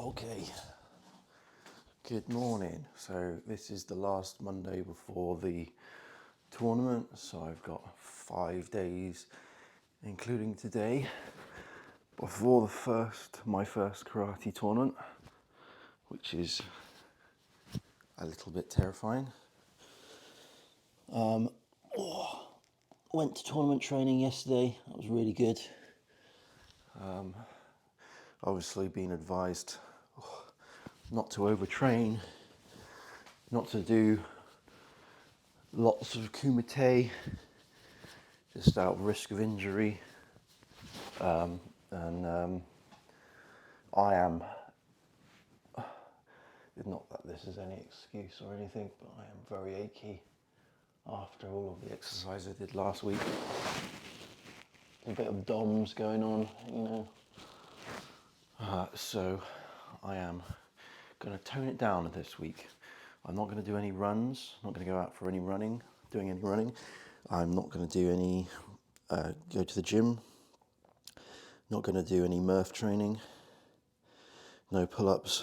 Okay, good morning. So this is the last Monday before the tournament. So I've got 5 days, including today, before my first karate tournament, which is a little bit terrifying. Went to tournament training yesterday. That was really good. Obviously being advised not to overtrain, not to do lots of kumite, just out of risk of injury. And I am, not that this is any excuse or anything, but I am very achy after all of the exercise I did last week. A bit of DOMS going on, you know. So I am going to tone it down this week. I'm not going to do any runs, not going to go out for any running, doing any running. I'm not going to do any, go to the gym. Not going to do any Murph training. No pull-ups.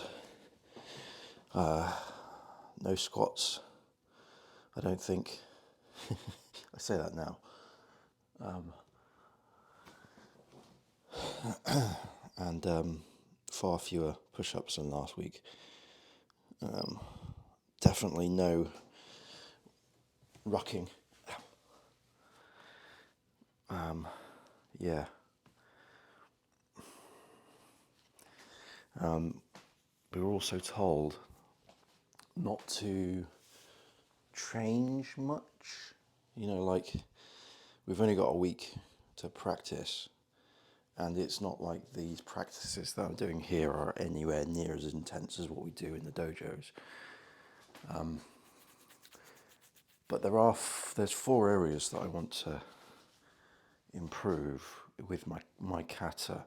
No squats. I don't think. I say that now. And far fewer push-ups than last week. Definitely no rucking. Yeah. We were also told not to change much. You know, like, we've only got a week to practice, and it's not like these practices that I'm doing here are anywhere near as intense as what we do in the dojos. But there's 4 areas that I want to improve with my kata.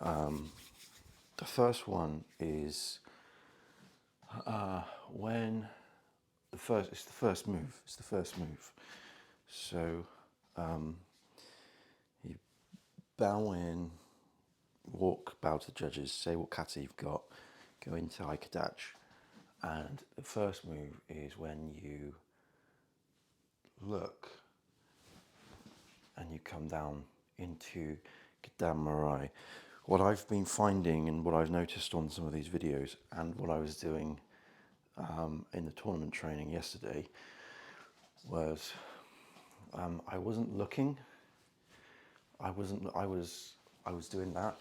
The first one is it's the first move. So you bow in, bow to the judges, say what kata you've got, go into Aikadachi, and the first move is when you look and you come down into Gedamarai. What I've been finding and what I've noticed on some of these videos and what I was doing in the tournament training yesterday was I wasn't looking. I was doing that,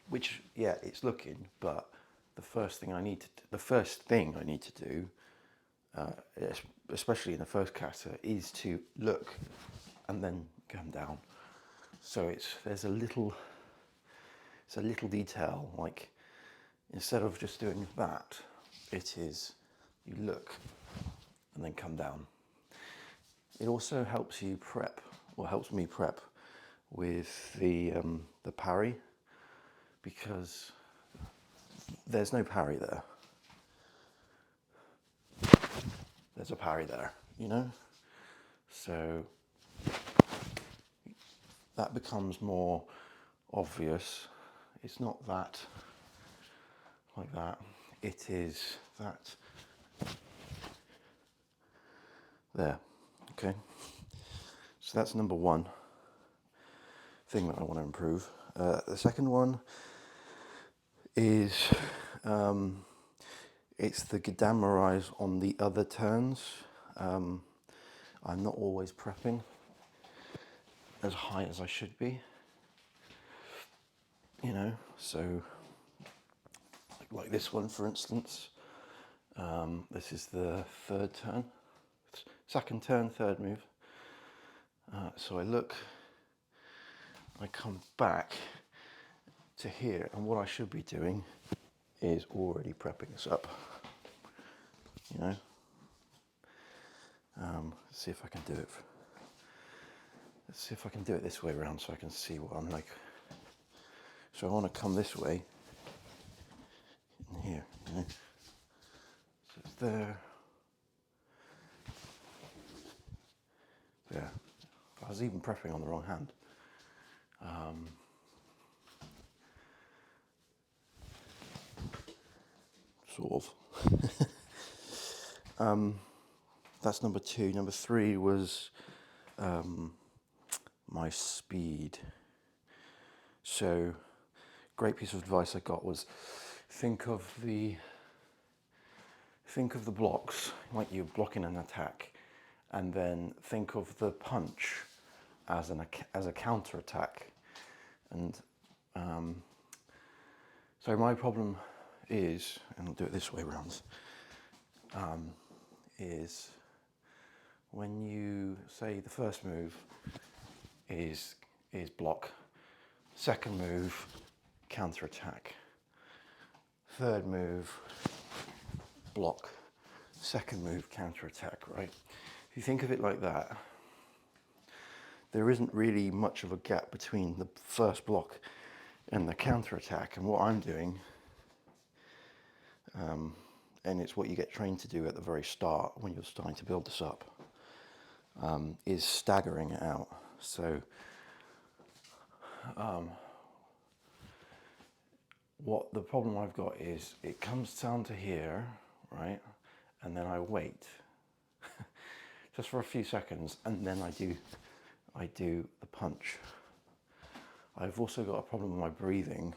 which, yeah, it's looking, but the first thing I need to do, especially in the first kata, is to look and then come down. So it's a little detail, like, instead of just doing that, it is you look and then come down. It also helps you prep, or helps me prep, with the parry, because there's no parry there. There's a parry there, you know? So that becomes more obvious. It's not that like that. It is that there. Okay? So that's number one thing that I want to improve. The second one is it's the Gedamarais on the other turns. I'm not always prepping as high as I should be, you know, so like this one, for instance. This is the third turn, second turn, third move. So I look, I come back to here, and what I should be doing is already prepping this up, you know. Let's see if I can do it. Let's see if I can do it this way around so I can see what I'm like. So I want to come this way, in here, you know. So it's there. There. I was even prepping on the wrong hand. sort of. That's number 2. Number 3 was my speed. So, great piece of advice I got was think of the blocks like you're blocking an attack, and then think of the punch as a counter attack. And so my problem is, and I'll do it this way around, is when you say the first move is block, second move counter attack, third move block, second move counter attack, right? If you think of it like that, there isn't really much of a gap between the first block and the counter attack. And what I'm doing, and it's what you get trained to do at the very start when you're starting to build this up, is staggering it out. So what the problem I've got is it comes down to here, right? And then I wait just for a few seconds, and then I do the punch. I've also got a problem with my breathing,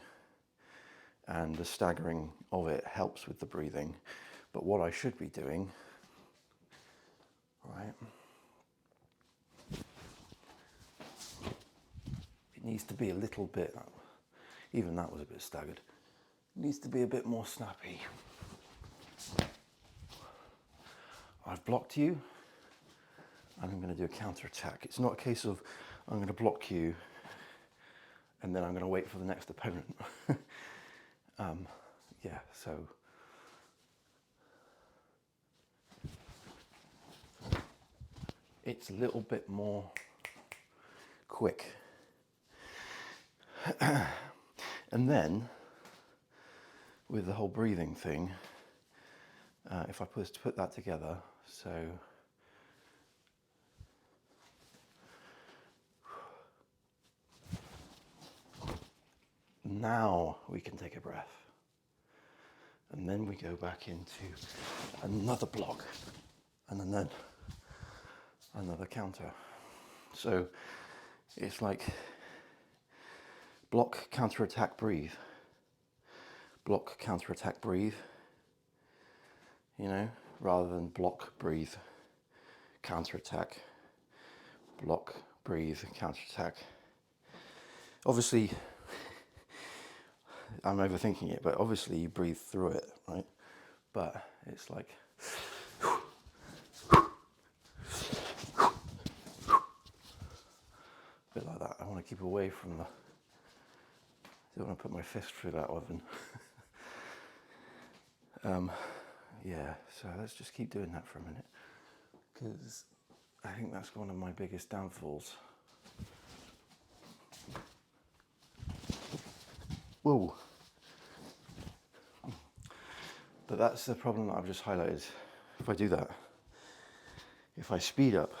and the staggering of it helps with the breathing. But what I should be doing, right, it needs to be a little bit, even that was a bit staggered, it needs to be a bit more snappy. I've blocked you, and I'm going to do a counter attack. It's not a case of I'm going to block you and then I'm going to wait for the next opponent. Yeah, so it's a little bit more quick. And then with the whole breathing thing, if I put that together, so now we can take a breath. And then we go back into another block, and then another counter. So it's like block, counter attack, breathe. Block, counter attack, breathe. You know, rather than block, breathe, counter attack. Block, breathe, counter attack. Obviously, I'm overthinking it, but obviously you breathe through it, right? But it's like a bit like that. I want to keep away from the, I don't want to put my fist through that oven. Yeah, so let's just keep doing that for a minute, because I think that's one of my biggest downfalls. Whoa. But that's the problem that I've just highlighted. If I do that, if I speed up,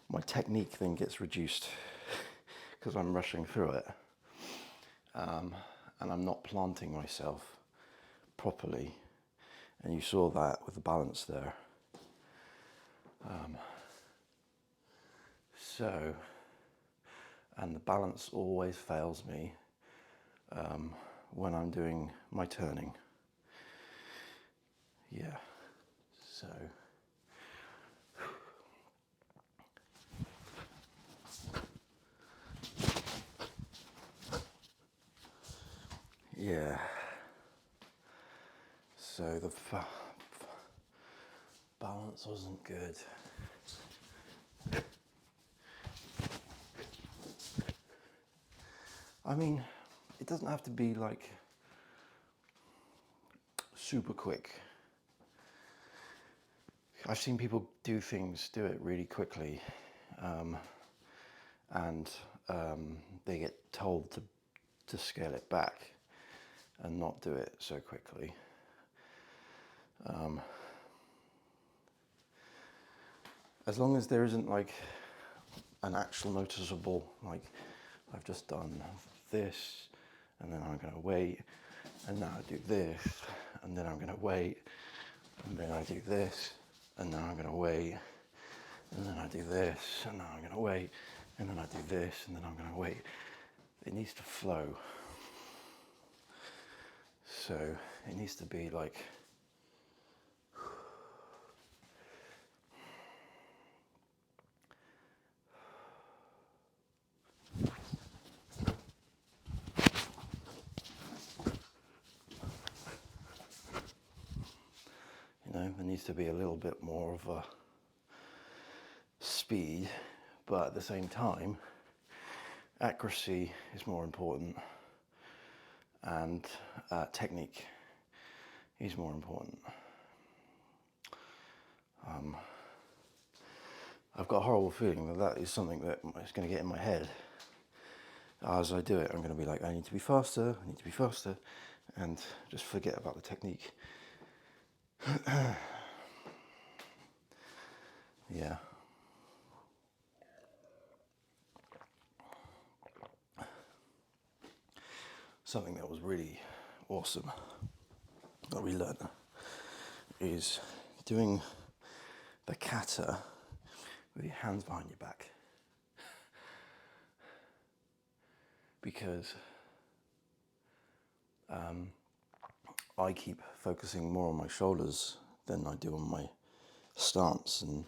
my technique then gets reduced because I'm rushing through it. And I'm not planting myself properly. And you saw that with the balance there. And the balance always fails me when I'm doing my turning. Yeah, so. Yeah, so the balance wasn't good. I mean, it doesn't have to be like super quick. I've seen people do it really quickly, and they get told to scale it back and not do it so quickly. As long as there isn't like an actual noticeable, like I've just done this and then I'm going to wait and now I do this, and then I'm going to wait, and then I do this, and now I'm going to wait, and then I do this, and now I'm going to wait, and then I do this, and then I'm going to wait. It needs to flow. So it needs to be like, there needs to be a little bit more of a speed, but at the same time, accuracy is more important, and technique is more important. I've got a horrible feeling that is something that is going to get in my head. As I do it, I'm going to be like, I need to be faster, and just forget about the technique. Yeah. Something that was really awesome that we learned is doing the kata with your hands behind your back. Because I keep focusing more on my shoulders than I do on my stance, and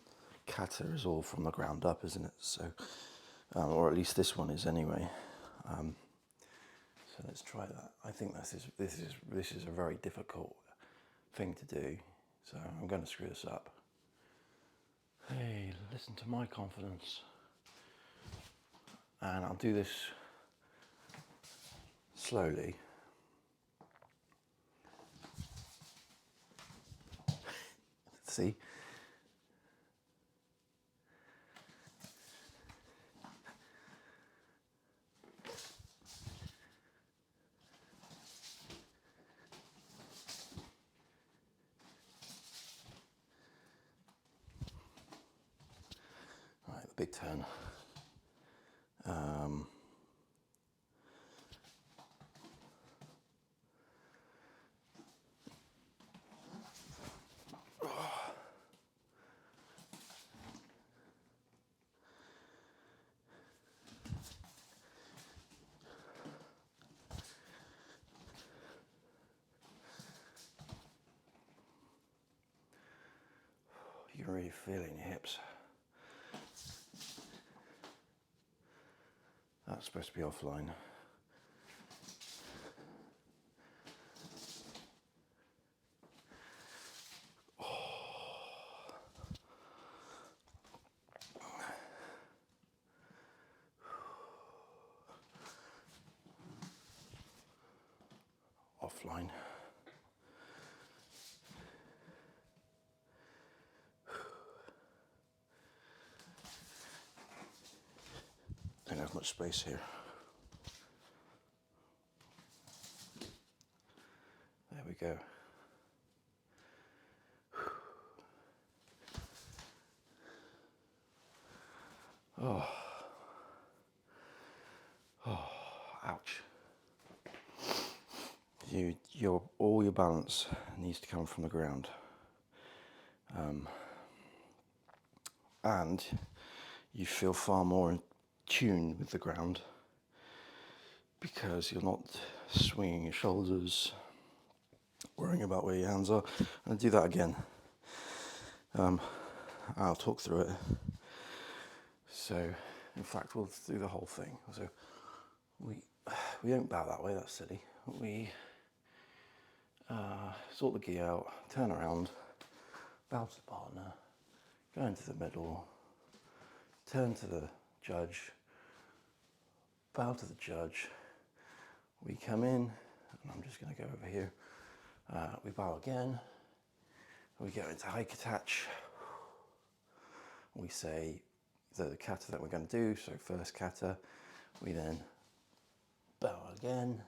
kata is all from the ground up, isn't it? So, or at least this one is anyway. So let's try that. I think this is a very difficult thing to do, so I'm going to screw this up. Hey, listen to my confidence. And I'll do this slowly. See? Right, the big turn. You can really feel it in your hips. That's supposed to be offline. Offline. Don't have much space here. There we go. Oh, ouch. All your balance needs to come from the ground. And you feel far more in tune with the ground because you're not swinging your shoulders, worrying about where your hands are. I'm going to do that again. I'll talk through it. So, in fact, we'll do the whole thing. So, we don't bow that way, that's silly. We sort the gi out, turn around, bow to the partner, go into the middle, turn to the judge, bow to the judge. We come in, and I'm just going to go over here. We bow again. We go into high attach. We say the kata that we're going to do. So first kata, we then bow again,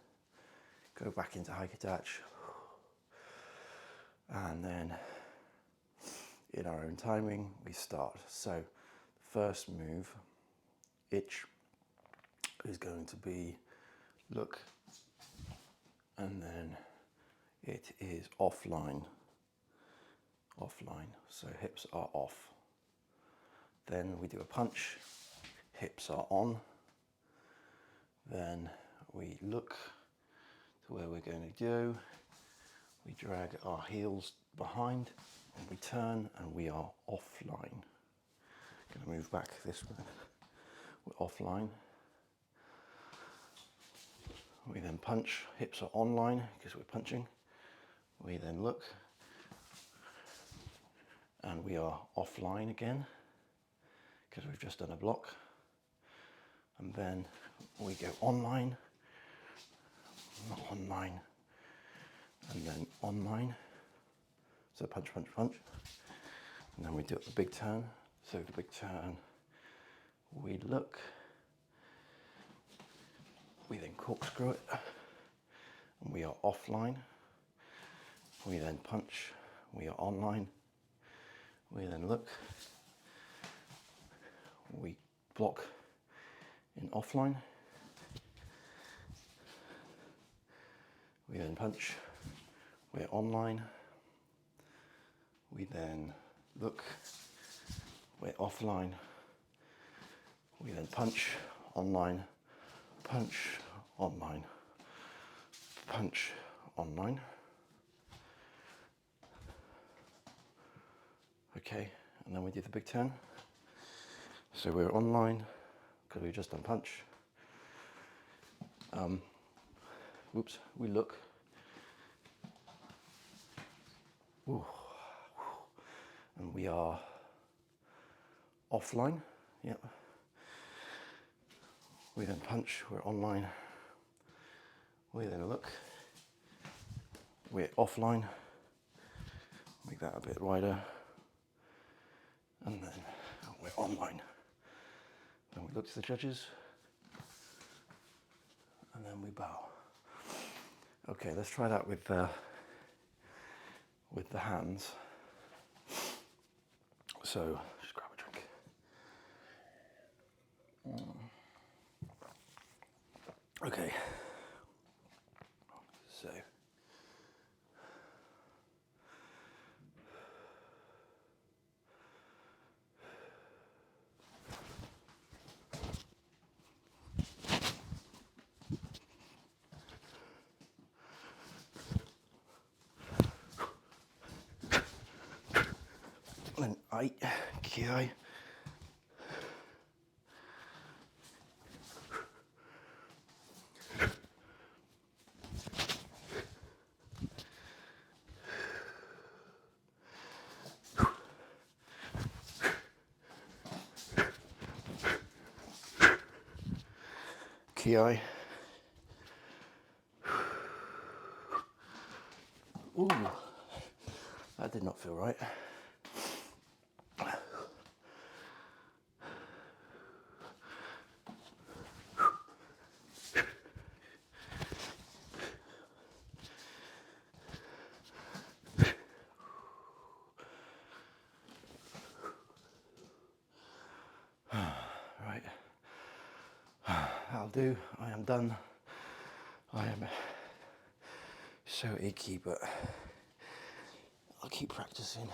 go back into high attach, and then in our own timing we start. So first move, itch, is going to be look, and then it is offline. Offline, so hips are off. Then we do a punch, hips are on. Then we look to where we're going to go. We drag our heels behind and we turn and we are offline. Going to move back this way. We're offline. We then punch, hips are online because we're punching. We then look and we are offline again because we've just done a block. And then we go online, not online, and then online. So punch, punch, punch. And then we do the big turn. So the big turn, we look, we then corkscrew it, and we are offline. We then punch, we are online. We then look, we block in offline. We then punch, we're online. We then look, we're offline. We then punch, online, punch, online, punch, online. Okay, and then we do the big turn. So we're online because we've just done punch. Whoops, we look. Ooh. And we are offline. Yep. We then punch, we're online. We then look. We're offline. Make that a bit wider. And then we're online. Then we look to the judges. And then we bow. Okay, let's try that with the hands. So just grab a drink. Okay. So then ki. Ki. Ooh, that did not feel right. Right, that'll do. I am done. I am so achy, but I'll keep practicing.